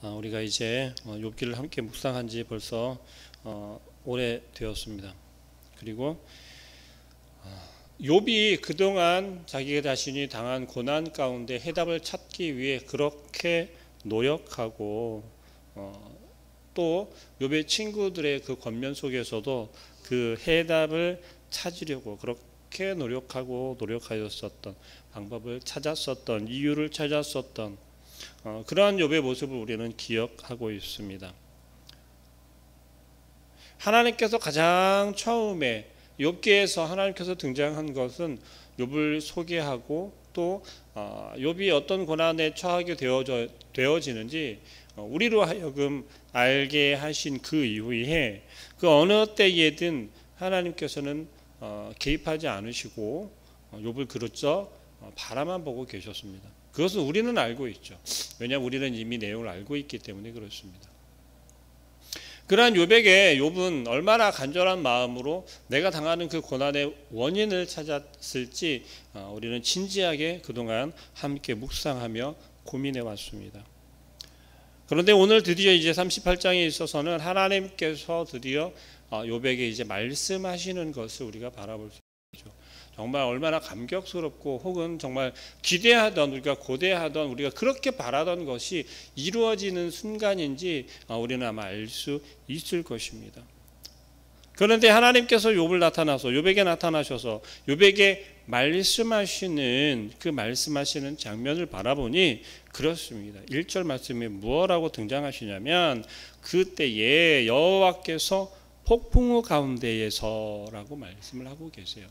우리가 이제 욥기를 함께 묵상한 지 벌써 오래 되었습니다. 그리고 욥이 그동안 자기 자신이 당한 고난 가운데 해답을 찾기 위해 그렇게 노력하고 또 욥의 친구들의 그 권면 속에서도 그 해답을 찾으려고 그렇게 노력하였었던 방법을 찾았었던 이유를 찾았었던 그러한 욥의 모습을 우리는 기억하고 있습니다. 하나님께서 가장 처음에 욥기에서 하나님께서 등장한 것은 욥을 소개하고 또 욥이 어떤 고난에 처하게 되어지는지 우리로 하여금 알게 하신 그 이후에 그 어느 때에든 하나님께서는 개입하지 않으시고 욥을 그렇죠 바라만 보고 계셨습니다. 그것은 우리는 알고 있죠. 왜냐하면 우리는 이미 내용을 알고 있기 때문에 그렇습니다. 그러한 욥은 얼마나 간절한 마음으로 내가 당하는 그 고난의 원인을 찾았을지 우리는 진지하게 그동안 함께 묵상하며 고민해 왔습니다. 그런데 오늘 드디어 이제 38장에 있어서는 하나님께서 드디어 욥에게 이제 말씀하시는 것을 우리가 바라볼 수 있죠. 정말 얼마나 감격스럽고 혹은 정말 기대하던 우리가 고대하던 우리가 그렇게 바라던 것이 이루어지는 순간인지 우리는 아마 알 수 있을 것입니다. 그런데 하나님께서 욥에게 나타나셔서 욥에게 말씀하시는 그 말씀하시는 장면을 바라보니 그렇습니다. 1절 말씀에 무엇라고 등장하시냐면 그때에 여호와께서 폭풍우 가운데에서라고 말씀을 하고 계세요.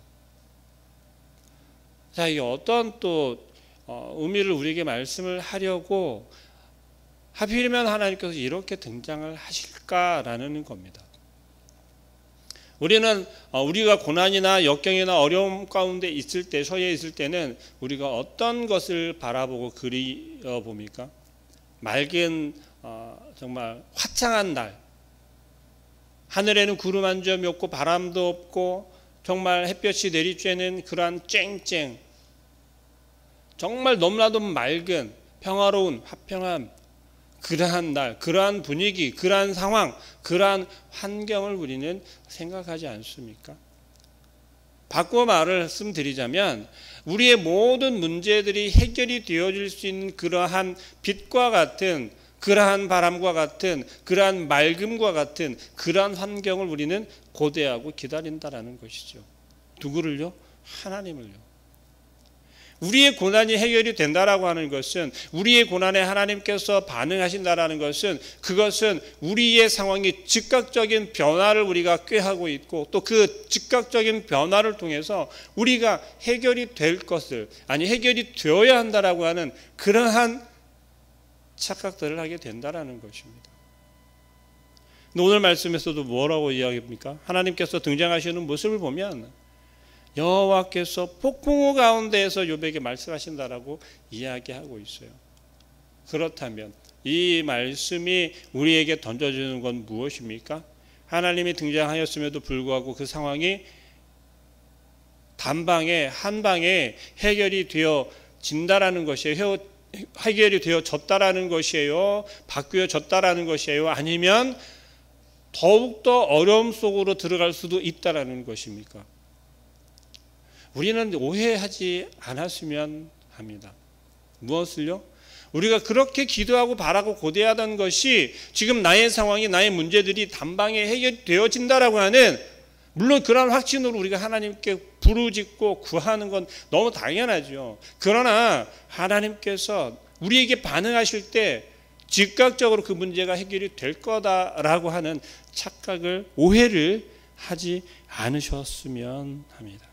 자, 이게 어떤 또 의미를 우리에게 말씀을 하려고 하필이면 하나님께서 이렇게 등장을 하실까라는 겁니다. 우리는 우리가 고난이나 역경이나 어려움 가운데 있을 때, 처해 있을 때는 우리가 어떤 것을 바라보고 그려봅니까? 맑은 정말 화창한 날, 하늘에는 구름 한 점이 없고 바람도 없고 정말 햇볕이 내리쬐는 그러한 쨍쨍, 정말 너무나도 맑은 평화로운 화평한 그러한 날, 그러한 분위기, 그러한 상황, 그러한 환경을 우리는 생각하지 않습니까? 바꿔 말씀드리자면 우리의 모든 문제들이 해결이 되어질 수 있는 그러한 빛과 같은, 그러한 바람과 같은, 그러한 맑음과 같은 그러한 환경을 우리는 고대하고 기다린다라는 것이죠. 누구를요? 하나님을요. 우리의 고난이 해결이 된다라고 하는 것은, 우리의 고난에 하나님께서 반응하신다라는 것은, 그것은 우리의 상황이 즉각적인 변화를 우리가 꾀하고 있고 또 그 즉각적인 변화를 통해서 우리가 해결이 될 것을, 아니 해결이 되어야 한다라고 하는 그러한 착각들을 하게 된다라는 것입니다. 오늘 말씀에서도 뭐라고 이야기합니까? 하나님께서 등장하시는 모습을 보면 여호와께서 폭풍우 가운데에서 욥에게 말씀하신다라고 이야기하고 있어요. 그렇다면 이 말씀이 우리에게 던져주는 건 무엇입니까? 하나님이 등장하였음에도 불구하고 그 상황이 단방에 한방에 해결이 되어진다라는 것이에요. 해결이 되어졌다라는 것이에요. 바뀌어졌다라는 것이에요. 아니면 더욱더 어려움 속으로 들어갈 수도 있다라는 것입니까? 우리는 오해하지 않았으면 합니다. 무엇을요? 우리가 그렇게 기도하고 바라고 고대하던 것이 지금 나의 상황이, 나의 문제들이 단방에 해결되어진다라고 하는, 물론 그런 확신으로 우리가 하나님께 부르짖고 구하는 건 너무 당연하죠. 그러나 하나님께서 우리에게 반응하실 때 즉각적으로 그 문제가 해결이 될 거다라고 하는 착각을, 오해를 하지 않으셨으면 합니다.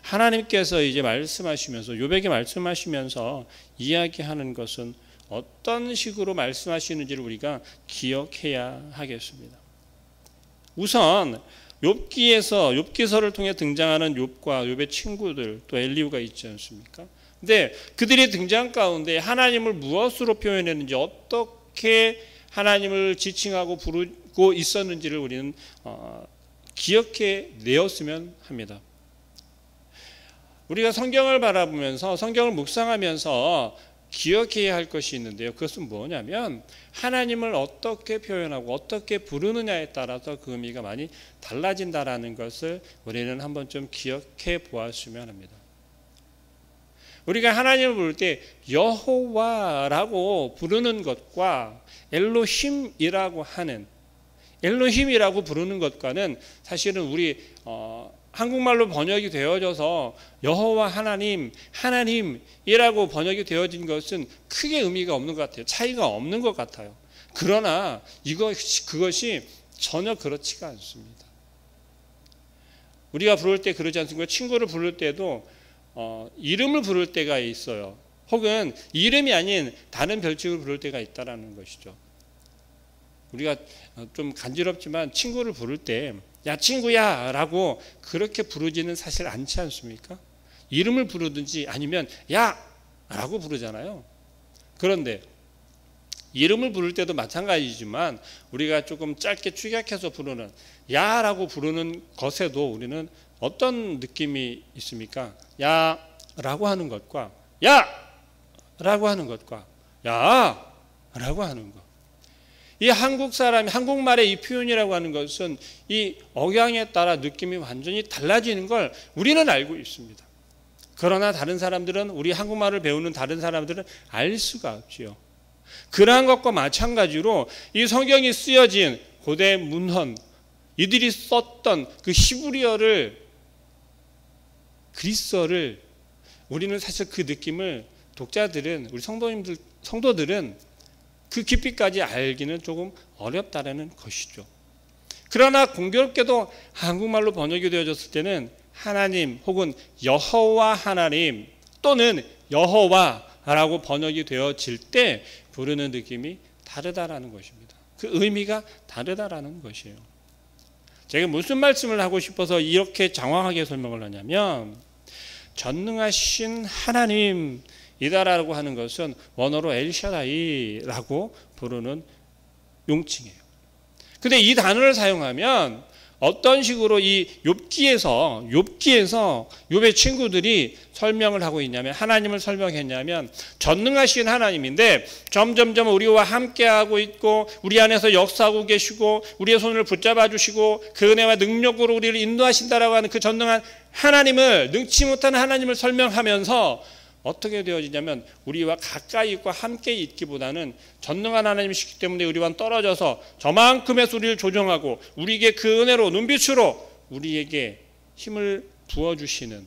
하나님께서 이제 말씀하시면서, 욥에게 말씀하시면서 이야기하는 것은 어떤 식으로 말씀하시는지를 우리가 기억해야 하겠습니다. 우선 욥기서를 통해 등장하는 욥과 욥의 친구들, 또 엘리후가 있지 않습니까? 근데 그들의 등장 가운데 하나님을 무엇으로 표현했는지, 어떻게 하나님을 지칭하고 부르고 있었는지를 우리는 기억해 내었으면 합니다. 우리가 성경을 바라보면서, 성경을 묵상하면서 기억해야 할 것이 있는데요. 그것은 뭐냐면 하나님을 어떻게 표현하고 어떻게 부르느냐에 따라서 그 의미가 많이 달라진다라는 것을 우리는 한번 좀 기억해 보았으면 합니다. 우리가 하나님을 부를 때 여호와라고 부르는 것과 엘로힘이라고 하는 엘로힘이라고 부르는 것과는 사실은 우리 한국말로 번역이 되어져서 여호와 하나님, 하나님이라고 번역이 되어진 것은 크게 의미가 없는 것 같아요. 차이가 없는 것 같아요. 그러나 그것이 전혀 그렇지가 않습니다. 우리가 부를 때 그러지 않습니까? 친구를 부를 때도 이름을 부를 때가 있어요. 혹은 이름이 아닌 다른 별칭을 부를 때가 있다라는 것이죠. 우리가 좀 간지럽지만 친구를 부를 때 야 친구야 라고 그렇게 부르지는 사실 않지 않습니까? 이름을 부르든지 아니면 야 라고 부르잖아요. 그런데 이름을 부를 때도 마찬가지지만 우리가 조금 짧게 축약해서 부르는 야 라고 부르는 것에도 우리는 어떤 느낌이 있습니까? 야 라고 하는 것과 야 라고 하는 것과 야 라고 하는 것, 이 한국 사람이 한국말의 이 표현이라고 하는 것은 이 억양에 따라 느낌이 완전히 달라지는 걸 우리는 알고 있습니다. 그러나 다른 사람들은, 우리 한국말을 배우는 다른 사람들은 알 수가 없지요. 그러한 것과 마찬가지로 이 성경이 쓰여진 고대 문헌, 이들이 썼던 그 히브리어를, 그리스어를 우리는 사실 그 느낌을, 독자들은, 우리 성도들은 그 깊이까지 알기는 조금 어렵다라는 것이죠. 그러나 공교롭게도 한국말로 번역이 되어졌을 때는 하나님 혹은 여호와 하나님 또는 여호와라고 번역이 되어질 때 부르는 느낌이 다르다라는 것입니다. 그 의미가 다르다라는 것이에요. 제가 무슨 말씀을 하고 싶어서 이렇게 장황하게 설명을 하냐면, 전능하신 하나님 이다라고 하는 것은 원어로 엘샤다이라고 부르는 용칭이에요. 근데 이 단어를 사용하면 어떤 식으로 이 욥기에서 욥의 친구들이 설명을 하고 있냐면, 하나님을 설명했냐면, 전능하신 하나님인데 점점점 우리와 함께하고 있고 우리 안에서 역사하고 계시고 우리의 손을 붙잡아 주시고 그 은혜와 능력으로 우리를 인도하신다라고 하는 그 전능한 하나님을, 능치 못한 하나님을 설명하면서 어떻게 되어지냐면, 우리와 가까이 있고 함께 있기보다는 전능한 하나님이시기 때문에 우리와 떨어져서 저만큼의 우리를 조정하고 우리에게 그 은혜로, 눈빛으로 우리에게 힘을 부어주시는,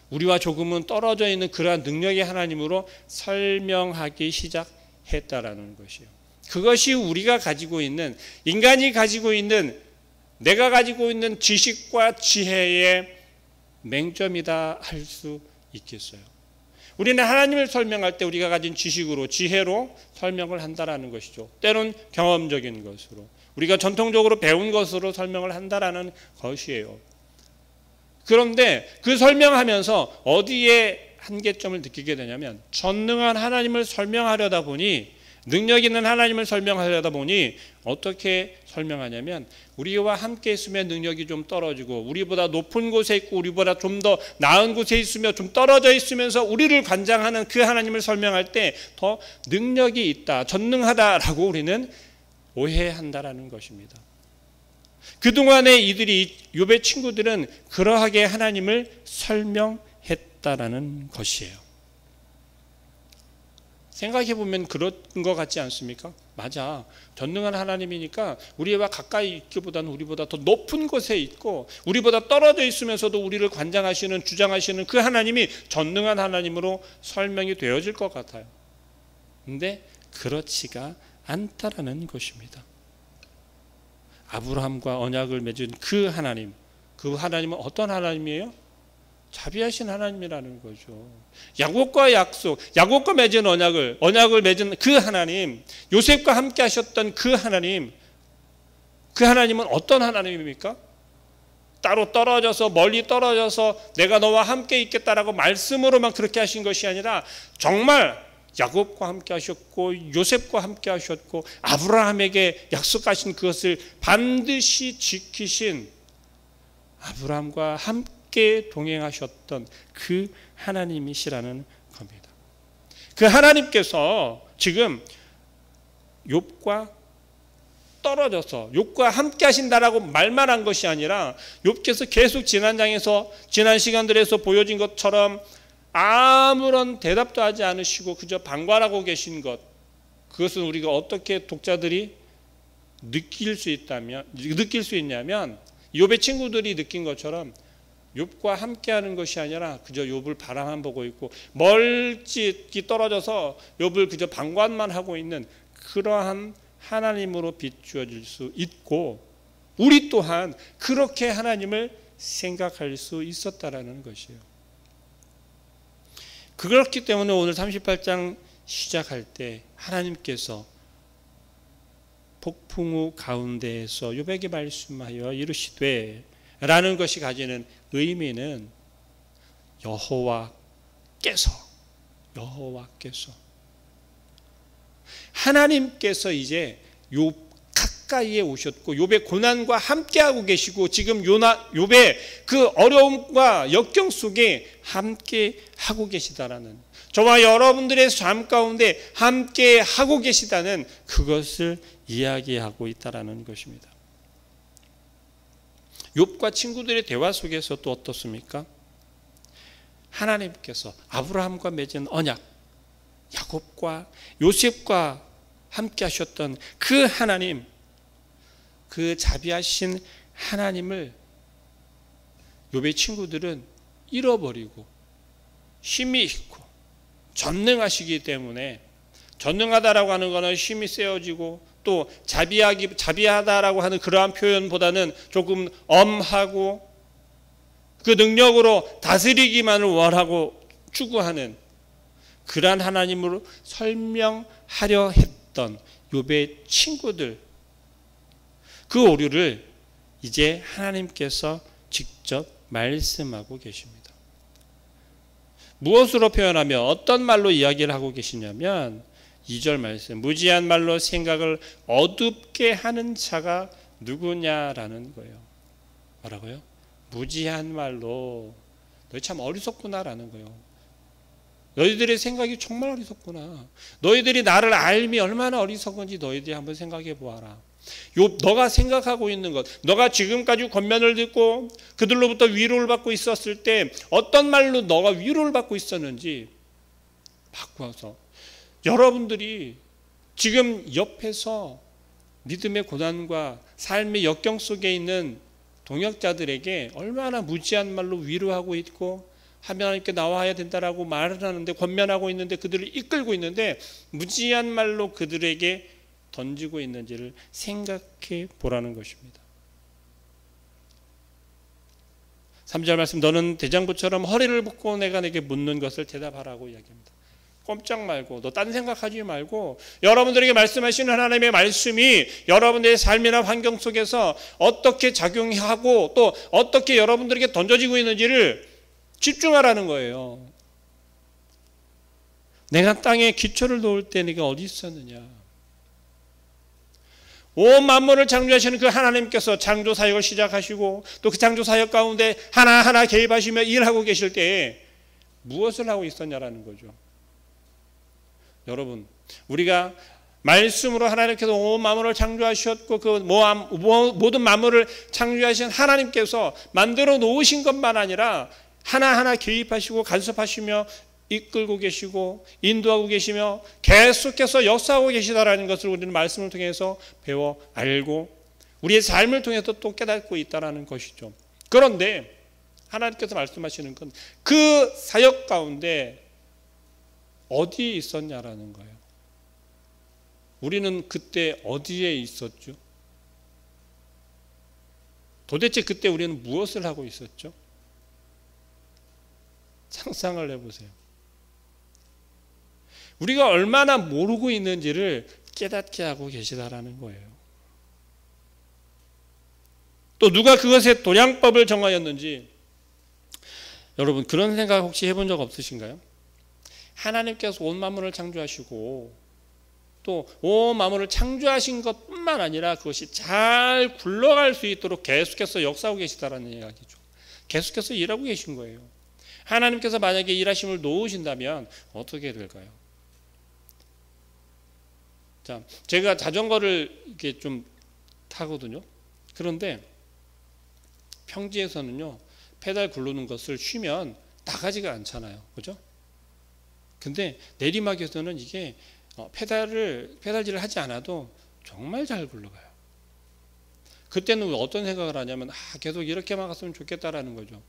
우리와 조금은 떨어져 있는 그러한 능력의 하나님으로 설명하기 시작했다라는 것이에요. 그것이 우리가 가지고 있는, 인간이 가지고 있는, 내가 가지고 있는 지식과 지혜의 맹점이다 할 수 있겠어요. 우리는 하나님을 설명할 때 우리가 가진 지식으로, 지혜로 설명을 한다라는 것이죠. 때론 경험적인 것으로, 우리가 전통적으로 배운 것으로 설명을 한다라는 것이에요. 그런데 그 설명하면서 어디에 한계점을 느끼게 되냐면, 전능한 하나님을 설명하려다 보니, 능력 있는 하나님을 설명하려다 보니 어떻게 설명하냐면, 우리와 함께 있으면 능력이 좀 떨어지고 우리보다 높은 곳에 있고 우리보다 좀 더 나은 곳에 있으며 좀 떨어져 있으면서 우리를 관장하는 그 하나님을 설명할 때 더 능력이 있다, 전능하다라고 우리는 오해한다라는 것입니다. 그동안에 이들이, 욥의 친구들은 그러하게 하나님을 설명했다라는 것이에요. 생각해보면 그런 것 같지 않습니까? 맞아, 전능한 하나님이니까 우리와 가까이 있기보다는 우리보다 더 높은 곳에 있고 우리보다 떨어져 있으면서도 우리를 관장하시는, 주장하시는 그 하나님이 전능한 하나님으로 설명이 되어질 것 같아요. 근데 그렇지가 않다라는 것입니다. 아브라함과 언약을 맺은 그 하나님, 그 하나님은 어떤 하나님이에요? 자비하신 하나님이라는 거죠. 야곱과 약속, 야곱과 맺은 언약을 맺은 그 하나님, 요셉과 함께 하셨던 그 하나님, 그 하나님은 어떤 하나님입니까? 따로 떨어져서, 멀리 떨어져서 내가 너와 함께 있겠다라고 말씀으로만 그렇게 하신 것이 아니라 정말 야곱과 함께 하셨고 요셉과 함께 하셨고 아브라함에게 약속하신 그것을 반드시 지키신, 아브라함과 함께 동행하셨던 그 하나님이시라는 겁니다. 그 하나님께서 지금 욥과 떨어져서 욥과 함께 하신다라고 말만 한 것이 아니라 욥께서 계속 지난 시간들에서 보여진 것처럼 아무런 대답도 하지 않으시고 그저 방관하고 계신 것, 그것은 우리가 어떻게 독자들이 느낄 수 있냐면 욥의 친구들이 느낀 것처럼 욥과 함께하는 것이 아니라 그저 욥을 바라만 보고 있고 멀찍이 떨어져서 욥을 그저 방관만 하고 있는 그러한 하나님으로 비추어질 수 있고, 우리 또한 그렇게 하나님을 생각할 수 있었다라는 것이에요. 그렇기 때문에 오늘 38장 시작할 때 하나님께서 폭풍우 가운데에서 욥에게 말씀하여 이르시되 라는 것이 가지는 의미는 여호와께서 하나님께서 이제 욥 가까이에 오셨고 욥의 고난과 함께하고 계시고 지금 욥의 그 어려움과 역경 속에 함께하고 계시다라는, 저와 여러분들의 삶 가운데 함께하고 계시다는 그것을 이야기하고 있다라는 것입니다. 욥과 친구들의 대화 속에서 또 어떻습니까? 하나님께서 아브라함과 맺은 언약, 야곱과 요셉과 함께 하셨던 그 하나님, 그 자비하신 하나님을 욥의 친구들은 잃어버리고 힘이 있고 전능하시기 때문에, 전능하다라고 하는 것은 힘이 세어지고 또 자비하다라고 하는 그러한 표현보다는 조금 엄하고 그 능력으로 다스리기만을 원하고 추구하는 그러한 하나님으로 설명하려 했던 욥의 친구들, 그 오류를 이제 하나님께서 직접 말씀하고 계십니다. 무엇으로 표현하며 어떤 말로 이야기를 하고 계시냐면 2절 말씀, 무지한 말로 생각을 어둡게 하는 자가 누구냐라는 거예요. 뭐라고요? 무지한 말로 너희 참 어리석구나라는 거예요. 너희들의 생각이 정말 어리석구나. 너희들이 나를 알미 얼마나 어리석은지 너희들이 한번 생각해 보아라. 너가 생각하고 있는 것, 너가 지금까지 권면을 듣고 그들로부터 위로를 받고 있었을 때 어떤 말로 너가 위로를 받고 있었는지 바꾸어서 여러분들이 지금 옆에서 믿음의 고난과 삶의 역경 속에 있는 동역자들에게 얼마나 무지한 말로 위로하고 있고 하나님께 나와야 된다라고 말을 하는데, 권면하고 있는데, 그들을 이끌고 있는데 무지한 말로 그들에게 던지고 있는지를 생각해 보라는 것입니다. 3절 말씀, 너는 대장부처럼 허리를 붓고 내가 내게 묻는 것을 대답하라고 이야기합니다. 꼼짝 말고, 너 딴 생각하지 말고 여러분들에게 말씀하시는 하나님의 말씀이 여러분들의 삶이나 환경 속에서 어떻게 작용하고 또 어떻게 여러분들에게 던져지고 있는지를 집중하라는 거예요. 내가 땅에 기초를 놓을 때 네가 어디 있었느냐. 온 만물을 창조하시는 그 하나님께서 창조 사역을 시작하시고 또 그 창조 사역 가운데 하나하나 개입하시며 일하고 계실 때에 무엇을 하고 있었냐라는 거죠. 여러분, 우리가 말씀으로 하나님께서 온 만물을 창조하셨고 그 모든 만물을 창조하신 하나님께서 만들어 놓으신 것만 아니라 하나하나 개입하시고 간섭하시며 이끌고 계시고 인도하고 계시며 계속해서 역사하고 계시다라는 것을 우리는 말씀을 통해서 배워 알고 우리의 삶을 통해서 또 깨닫고 있다라는 것이죠. 그런데 하나님께서 말씀하시는 건 그 사역 가운데 어디에 있었냐라는 거예요. 우리는 그때 어디에 있었죠? 도대체 그때 우리는 무엇을 하고 있었죠? 상상을 해보세요. 우리가 얼마나 모르고 있는지를 깨닫게 하고 계시다라는 거예요. 또 누가 그것의 도량법을 정하였는지, 여러분 그런 생각 혹시 해본 적 없으신가요? 하나님께서 온 만물을 창조하시고 또 온 만물을 창조하신 것뿐만 아니라 그것이 잘 굴러갈 수 있도록 계속해서 역사하고 계시다라는 이야기죠. 계속해서 일하고 계신 거예요. 하나님께서 만약에 일하심을 놓으신다면 어떻게 될까요? 자, 제가 자전거를 이렇게 좀 타거든요. 그런데 평지에서는요, 페달 굴르는 것을 쉬면 나가지가 않잖아요. 그죠? 근데 내리막에서는 이게 페달질을 하지 않아도 정말 잘 굴러가요. 그때는 어떤 생각을 하냐면, 계속 이렇게만 갔으면 좋겠다라는 거죠.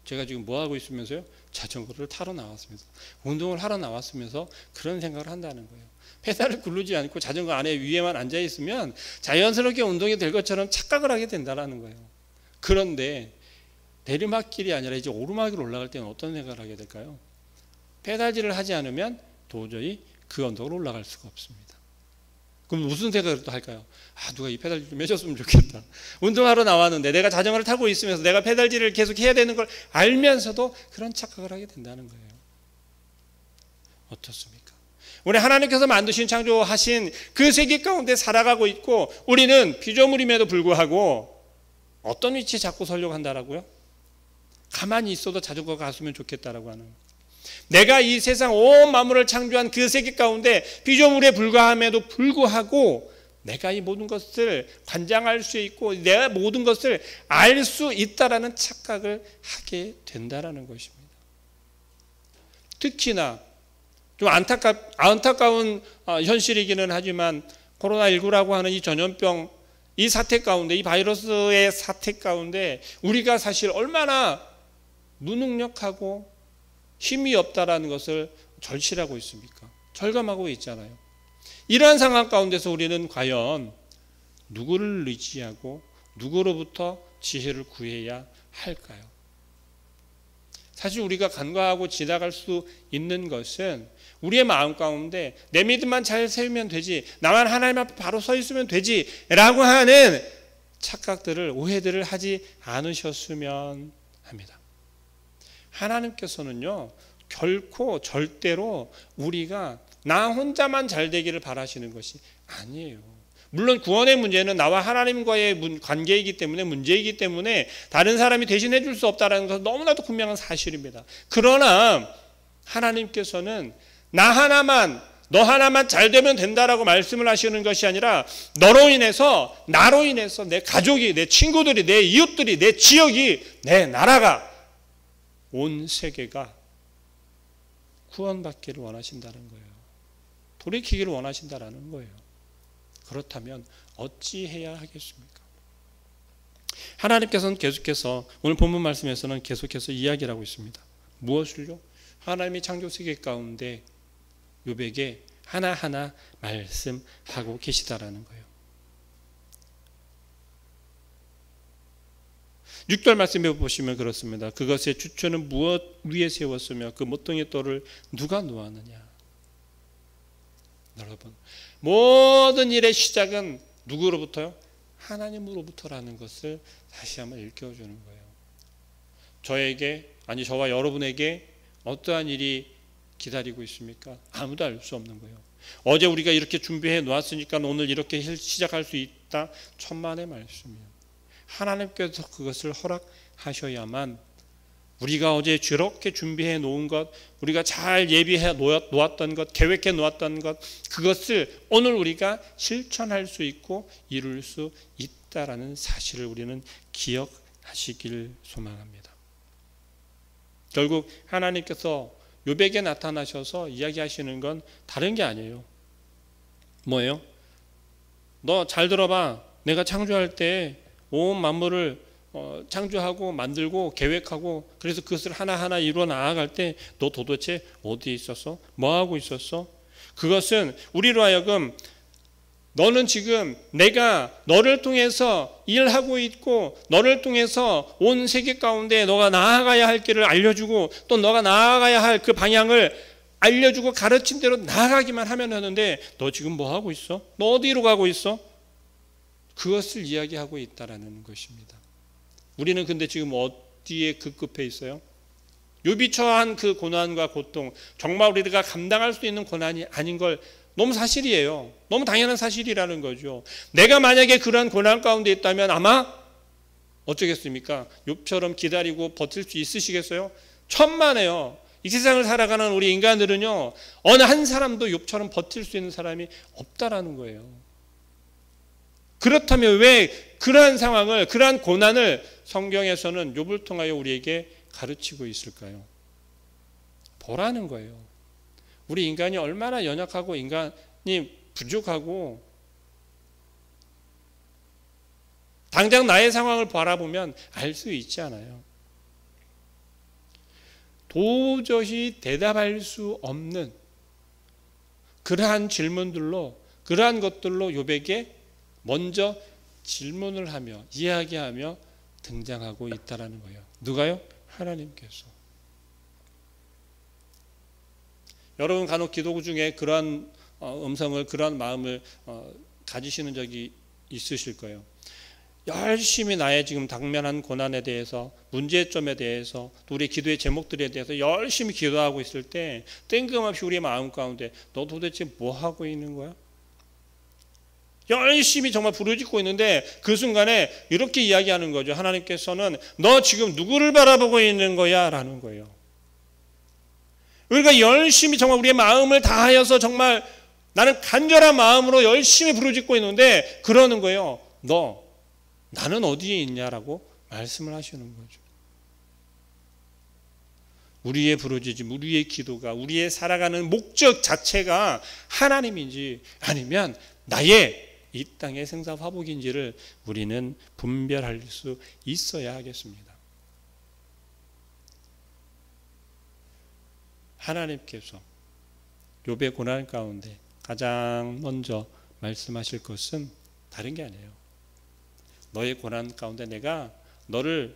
제가 지금 뭐 하고 있으면서요? 자전거를 타러 나왔으면서, 운동을 하러 나왔으면서 그런 생각을 한다는 거예요. 페달을 굴르지 않고 자전거 안에 위에만 앉아 있으면 자연스럽게 운동이 될 것처럼 착각을 하게 된다는 거예요. 그런데 내리막길이 아니라 이제 오르막으로 올라갈 때는 어떤 생각을 하게 될까요? 페달질을 하지 않으면 도저히 그 언덕을 올라갈 수가 없습니다. 그럼 무슨 생각을 또 할까요? 누가 이 페달질 좀 해줬으면 좋겠다. 운동하러 나왔는데 내가 자전거를 타고 있으면서 내가 페달질을 계속 해야 되는 걸 알면서도 그런 착각을 하게 된다는 거예요. 어떻습니까? 우리 하나님께서 만드신 창조하신 그 세계 가운데 살아가고 있고, 우리는 피조물임에도 불구하고 어떤 위치에 자꾸 서려고 한다라고요? 가만히 있어도 자전거가 갔으면 좋겠다라고 하는 거예요. 내가 이 세상 온 만물을 창조한 그 세계 가운데 피조물에 불과함에도 불구하고 내가 이 모든 것을 관장할 수 있고 내가 모든 것을 알 수 있다라는 착각을 하게 된다라는 것입니다. 특히나 좀 안타까운 현실이기는 하지만 코로나19라고 하는 이 전염병, 이 사태 가운데, 이 바이러스의 사태 가운데 우리가 사실 얼마나 무능력하고 힘이 없다라는 것을 절실하고 있습니까? 절감하고 있잖아요. 이러한 상황 가운데서 우리는 과연 누구를 의지하고 누구로부터 지혜를 구해야 할까요? 사실 우리가 간과하고 지나갈 수 있는 것은 우리의 마음 가운데 내 믿음만 잘 세우면 되지, 나만 하나님 앞에 바로 서 있으면 되지 라고 하는 착각들을, 오해들을 하지 않으셨으면 합니다. 하나님께서는요, 결코 절대로 우리가 나 혼자만 잘 되기를 바라시는 것이 아니에요. 물론 구원의 문제는 나와 하나님과의 관계이기 때문에, 문제이기 때문에 다른 사람이 대신해 줄 수 없다는 것은 너무나도 분명한 사실입니다. 그러나 하나님께서는 나 하나만, 너 하나만 잘 되면 된다라고 말씀을 하시는 것이 아니라 너로 인해서, 나로 인해서 내 가족이, 내 친구들이, 내 이웃들이, 내 지역이, 내 나라가, 온 세계가 구원받기를 원하신다는 거예요. 돌이키기를 원하신다라는 거예요. 그렇다면 어찌해야 하겠습니까? 하나님께서는 계속해서 오늘 본문 말씀에서는 계속해서 이야기를 하고 있습니다. 무엇을요? 하나님의 창조 세계 가운데 욥에게 하나하나 말씀하고 계시다라는 거예요. 6절 말씀해 보시면 그렇습니다. 그것의 주처는 무엇 위에 세웠으며 그 모퉁이 돌을 누가 놓았느냐. 여러분, 모든 일의 시작은 누구로부터요? 하나님으로부터라는 것을 다시 한번 일깨워주는 거예요. 저와 여러분에게 어떠한 일이 기다리고 있습니까? 아무도 알 수 없는 거예요. 어제 우리가 이렇게 준비해 놓았으니까 오늘 이렇게 시작할 수 있다. 천만의 말씀이에요. 하나님께서 그것을 허락하셔야만 우리가 어제 저렇게 준비해 놓은 것, 우리가 잘 예비해 놓았던 것, 계획해 놓았던 것, 그것을 오늘 우리가 실천할 수 있고 이룰 수 있다라는 사실을 우리는 기억하시길 소망합니다. 결국 하나님께서 욥에게 나타나셔서 이야기하시는 건 다른 게 아니에요. 뭐예요? 너 잘 들어봐. 내가 창조할 때 온 만물을 창조하고 만들고 계획하고 그래서 그것을 하나하나 이루어 나아갈 때 너 도대체 어디에 있었어? 뭐 하고 있었어? 그것은 우리로 하여금 너는 지금 내가 너를 통해서 일하고 있고 너를 통해서 온 세계 가운데 너가 나아가야 할 길을 알려주고 또 너가 나아가야 할 그 방향을 알려주고 가르친 대로 나아가기만 하면 하는데 너 지금 뭐 하고 있어? 너 어디로 가고 있어? 그것을 이야기하고 있다라는 것입니다. 우리는 근데 지금 어디에 급급해 있어요? 욥이 처한 그 고난과 고통, 정말 우리가 감당할 수 있는 고난이 아닌 걸 너무 사실이에요. 너무 당연한 사실이라는 거죠. 내가 만약에 그런 고난 가운데 있다면 아마 어쩌겠습니까? 욥처럼 기다리고 버틸 수 있으시겠어요? 천만에요. 이 세상을 살아가는 우리 인간들은요, 어느 한 사람도 욥처럼 버틸 수 있는 사람이 없다라는 거예요. 그렇다면 왜 그러한 상황을, 그러한 고난을 성경에서는 욥을 통하여 우리에게 가르치고 있을까요? 보라는 거예요. 우리 인간이 얼마나 연약하고 인간이 부족하고, 당장 나의 상황을 바라보면 알 수 있지 않아요. 도저히 대답할 수 없는 그러한 질문들로, 그러한 것들로 욥에게 먼저 질문을 하며 이야기하며 등장하고 있다라는 거예요. 누가요? 하나님께서. 여러분 간혹 기도 중에 그러한 음성을, 그러한 마음을 가지시는 적이 있으실 거예요. 열심히 나의 지금 당면한 고난에 대해서, 문제점에 대해서, 또 우리 기도의 제목들에 대해서 열심히 기도하고 있을 때 뜬금없이 우리의 마음 가운데 너 도대체 뭐 하고 있는 거야? 열심히 정말 부르짖고 있는데 그 순간에 이렇게 이야기하는 거죠. 하나님께서는 너 지금 누구를 바라보고 있는 거야? 라는 거예요. 우리가 열심히 정말 우리의 마음을 다하여서 정말 나는 간절한 마음으로 열심히 부르짖고 있는데 그러는 거예요. 너 나는 어디에 있냐라고 말씀을 하시는 거죠. 우리의 부르짖음, 우리의 기도가, 우리의 살아가는 목적 자체가 하나님인지 아니면 나의 이 땅의 생사화복인지를 우리는 분별할 수 있어야 하겠습니다. 하나님께서 욥의 고난 가운데 가장 먼저 말씀하실 것은 다른 게 아니에요. 너의 고난 가운데 내가 너를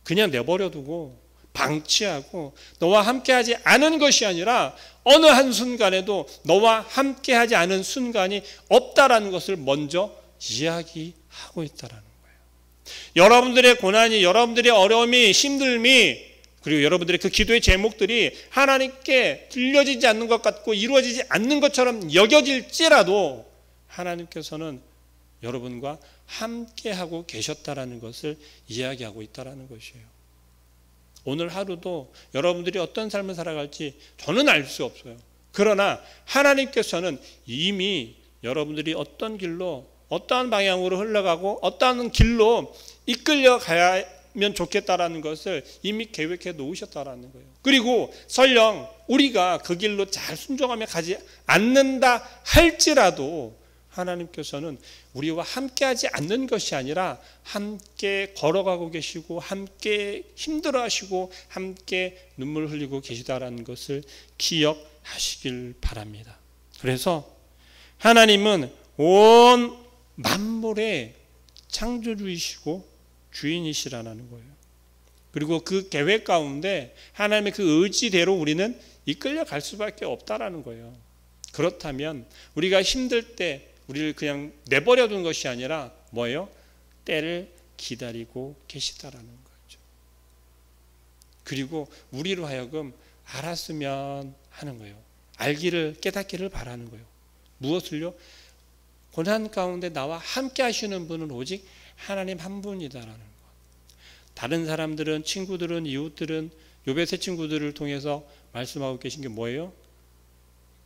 그냥 내버려 두고 방치하고 너와 함께하지 않은 것이 아니라 어느 한순간에도 너와 함께하지 않은 순간이 없다라는 것을 먼저 이야기하고 있다라는 거예요. 여러분들의 고난이, 여러분들의 어려움이, 힘듦이, 그리고 여러분들의 그 기도의 제목들이 하나님께 들려지지 않는 것 같고 이루어지지 않는 것처럼 여겨질지라도 하나님께서는 여러분과 함께하고 계셨다라는 것을 이야기하고 있다라는 것이에요. 오늘 하루도 여러분들이 어떤 삶을 살아갈지 저는 알 수 없어요. 그러나 하나님께서는 이미 여러분들이 어떤 길로, 어떠한 방향으로 흘러가고 어떠한 길로 이끌려 가면 좋겠다라는 것을 이미 계획해 놓으셨다라는 거예요. 그리고 설령 우리가 그 길로 잘 순종하며 가지 않는다 할지라도 하나님께서는 우리와 함께하지 않는 것이 아니라 함께 걸어가고 계시고 함께 힘들어하시고 함께 눈물 흘리고 계시다라는 것을 기억하시길 바랍니다. 그래서 하나님은 온 만물의 창조주이시고 주인이시라는 거예요. 그리고 그 계획 가운데 하나님의 그 의지대로 우리는 이끌려 갈 수밖에 없다라는 거예요. 그렇다면 우리가 힘들 때 우리를 그냥 내버려 둔 것이 아니라 뭐예요? 때를 기다리고 계시다라는 거죠. 그리고 우리로 하여금 알았으면 하는 거예요. 알기를, 깨닫기를 바라는 거예요. 무엇을요? 고난 가운데 나와 함께 하시는 분은 오직 하나님 한 분이다라는 것. 다른 사람들은, 친구들은, 이웃들은 욥의 세 친구들을 통해서 말씀하고 계신 게 뭐예요?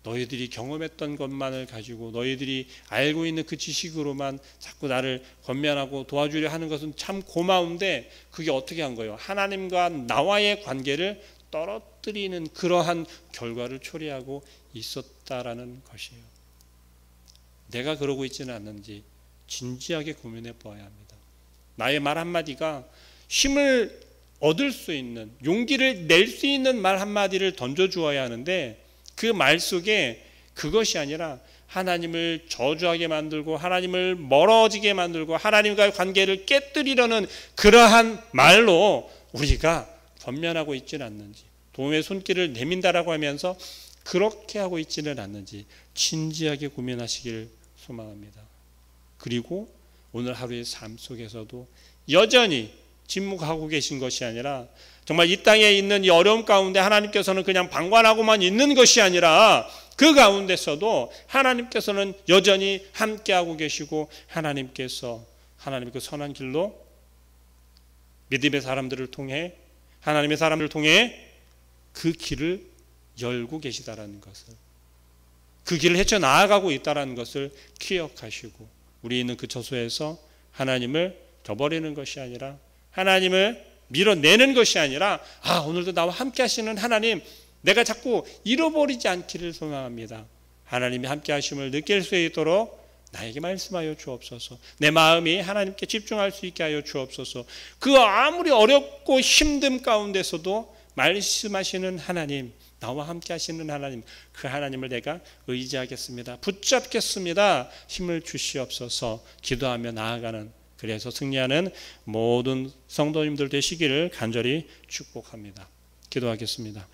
너희들이 경험했던 것만을 가지고 너희들이 알고 있는 그 지식으로만 자꾸 나를 권면하고 도와주려 하는 것은 참 고마운데 그게 어떻게 한 거예요? 하나님과 나와의 관계를 떨어뜨리는 그러한 결과를 초래하고 있었다라는 것이에요. 내가 그러고 있지는 않는지 진지하게 고민해 보아야 합니다. 나의 말 한마디가 힘을 얻을 수 있는, 용기를 낼 수 있는 말 한마디를 던져주어야 하는데 그 말 속에 그것이 아니라 하나님을 저주하게 만들고 하나님을 멀어지게 만들고 하나님과의 관계를 깨뜨리려는 그러한 말로 우리가 권면하고 있지는 않는지, 도움의 손길을 내민다라고 하면서 그렇게 하고 있지는 않는지 진지하게 고민하시길 소망합니다. 그리고 오늘 하루의 삶 속에서도 여전히 침묵하고 계신 것이 아니라 정말 이 땅에 있는 이 어려움 가운데 하나님께서는 그냥 방관하고만 있는 것이 아니라 그 가운데서도 하나님께서는 여전히 함께하고 계시고 하나님께서 하나님의 그 선한 길로 믿음의 사람들을 통해, 하나님의 사람들을 통해 그 길을 열고 계시다라는 것을, 그 길을 헤쳐나아가고 있다라는 것을 기억하시고 우리 있는 그 처소에서 하나님을 저버리는 것이 아니라 하나님을 밀어내는 것이 아니라 오늘도 나와 함께 하시는 하나님, 내가 자꾸 잃어버리지 않기를 소망합니다. 하나님이 함께 하심을 느낄 수 있도록 나에게 말씀하여 주옵소서. 내 마음이 하나님께 집중할 수 있게 하여 주옵소서. 그 아무리 어렵고 힘듦 가운데서도 말씀하시는 하나님, 나와 함께 하시는 하나님, 그 하나님을 내가 의지하겠습니다. 붙잡겠습니다. 힘을 주시옵소서. 기도하며 나아가는, 그래서 승리하는 모든 성도님들 되시기를 간절히 축복합니다. 기도하겠습니다.